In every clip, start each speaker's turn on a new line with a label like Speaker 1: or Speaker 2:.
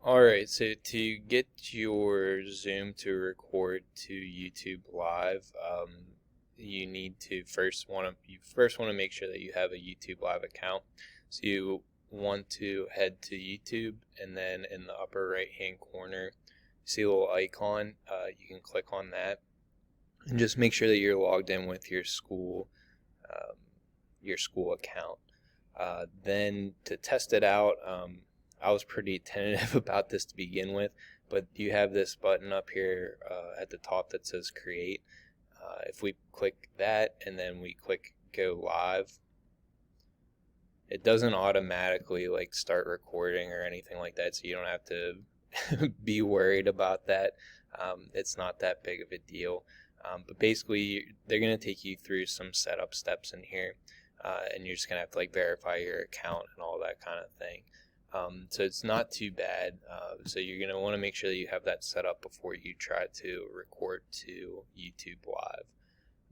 Speaker 1: Alright, so to get your Zoom to record to YouTube Live, you need to first want to make sure that you have a YouTube Live account. So you want to head to YouTube, and then in the upper right hand corner, see a little icon. You can click on that, and just make sure that you're logged in with your school account. Then to test it out, I was pretty tentative about this to begin with, but you have this button up here at the top that says create. If we click that and then we click go live, it doesn't automatically like start recording or anything like that, so you don't have to be worried about that. It's not that big of a deal. But basically they're going to take you through some setup steps in here, and you're just going to have to like verify your account and all that kind of thing. So it's not too bad. So you're going to want to make sure that you have that set up before you try to record to YouTube Live.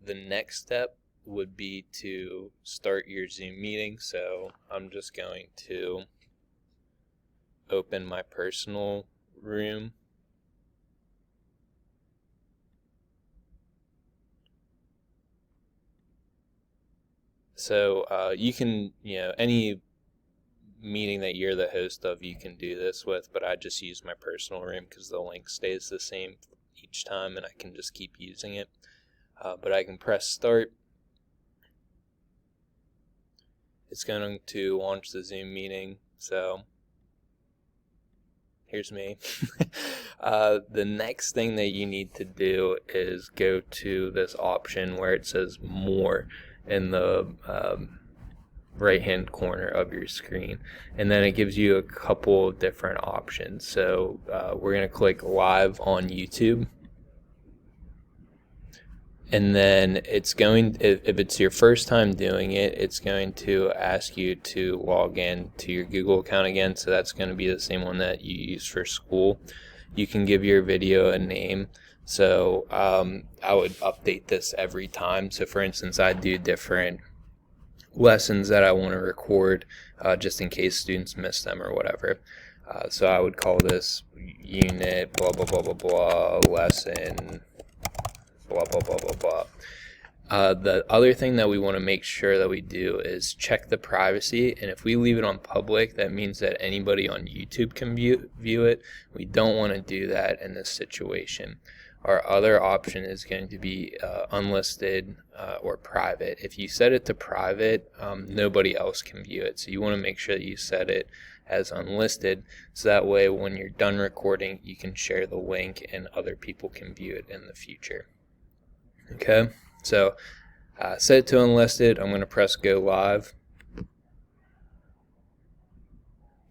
Speaker 1: The next step would be to start your Zoom meeting. So I'm just going to open my personal room. So you can, any meeting that you're the host of, you can do this with, but I just use my personal room because the link stays the same each time and I can just keep using it. But I can press start. It's going to launch the Zoom meeting. So here's me. The next thing that you need to do is go to this option where it says more in the right hand corner of your screen, and then it gives you a couple different options. So we're going to click live on YouTube, and then it's going, if it's your first time doing it, it's going to ask you to log in to your Google account again. So that's going to be the same one that you use for school. You can give your video a name. So I would update this every time. So for instance, I do different lessons that I want to record just in case students miss them or whatever. So I would call this unit blah blah blah blah blah lesson blah blah blah blah blah. The other thing that we want to make sure that we do is check the privacy, and if we leave it on public, that means that anybody on YouTube can view it. We don't want to do that in this situation. Our other option is going to be unlisted or private. If you set it to private, nobody else can view it. So you want to make sure that you set it as unlisted, so that way when you're done recording, you can share the link and other people can view it in the future. Okay, so set it to unlisted. I'm going to press go live, and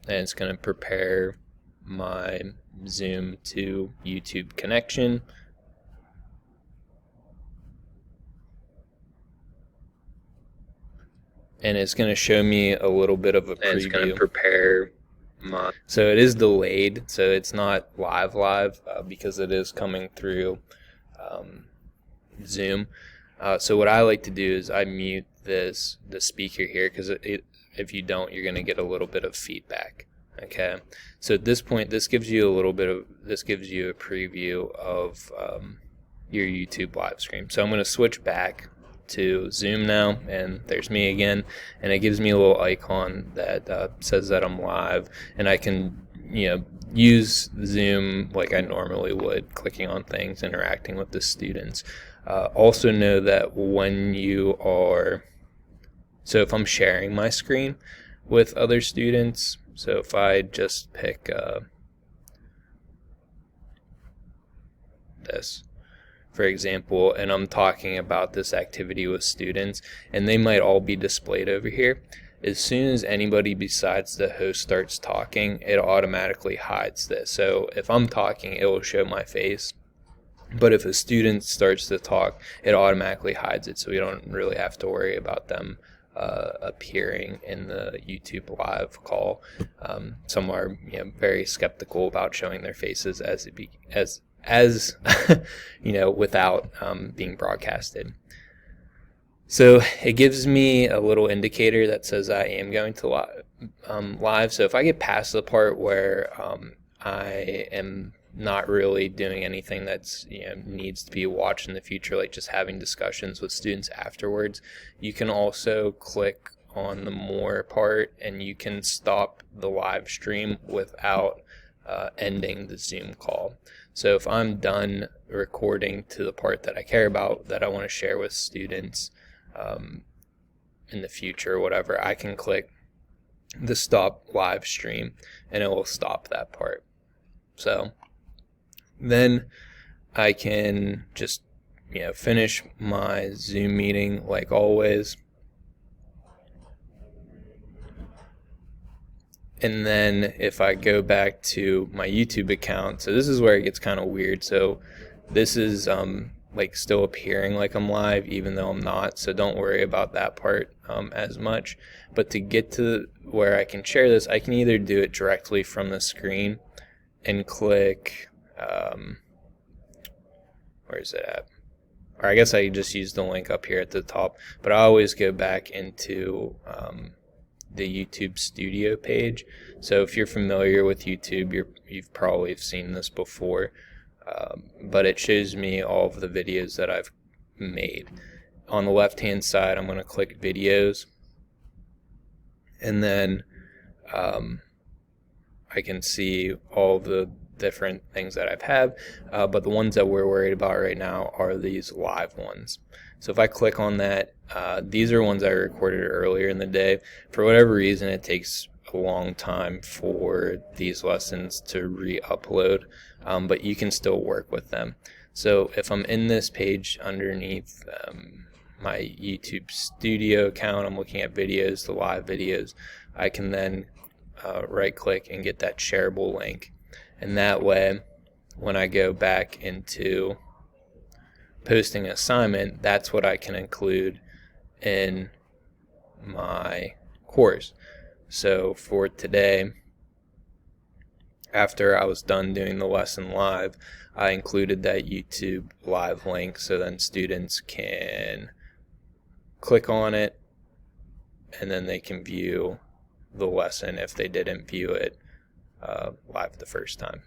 Speaker 1: it's going to prepare my Zoom to YouTube connection. And it's going to show me a little bit of a preview. And it's going to prepare my... So it is delayed, so it's not live because it is coming through Zoom. So what I like to do is I mute the speaker here, because if you don't, you're going to get a little bit of feedback. Okay, so at this point, this gives you a preview of your YouTube live stream. So I'm going to switch back to Zoom now, and there's me again, and it gives me a little icon that says that I'm live, and I can use Zoom like I normally would, clicking on things, interacting with the students. Also know that when you are, so if I'm sharing my screen with other students, so if I just pick this, for example, and I'm talking about this activity with students, and they might all be displayed over here, as soon as anybody besides the host starts talking, it automatically hides this. So if I'm talking, it will show my face, but if a student starts to talk, it automatically hides it, so we don't really have to worry about them appearing in the YouTube live call. Some are very skeptical about showing their faces as without being broadcasted. So it gives me a little indicator that says I am going to live. So if I get past the part where I am not really doing anything that's needs to be watched in the future, like just having discussions with students afterwards, you can also click on the more part and you can stop the live stream without ending the Zoom call. So if I'm done recording to the part that I care about, that I want to share with students in the future or whatever, I can click the stop live stream and it will stop that part. So then I can just finish my Zoom meeting like always. And then if I go back to my YouTube account, so this is where it gets kind of weird. So this is like still appearing like I'm live even though I'm not, so don't worry about that part as much. But to get to where I can share this, I can either do it directly from the screen and click where is it at? Or I guess I just use the link up here at the top, but I always go back into the YouTube Studio page. So if you're familiar with YouTube, you've probably seen this before, but it shows me all of the videos that I've made. On the left hand side, I'm going to click videos, and then I can see all the different things that I've had, but the ones that we're worried about right now are these live ones. So if I click on that, these are ones I recorded earlier in the day. For whatever reason, it takes a long time for these lessons to re-upload, but you can still work with them. So if I'm in this page underneath my YouTube Studio account, I'm looking at videos, the live videos, I can then right click and get that shareable link. And that way, when I go back into posting an assignment, that's what I can include in my course. So for today, after I was done doing the lesson live, I included that YouTube live link so then students can click on it and then they can view the lesson if they didn't view it live the first time.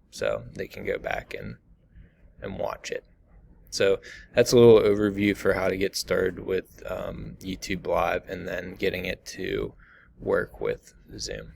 Speaker 1: So they can go back and watch it. So that's a little overview for how to get started with YouTube Live and then getting it to work with Zoom.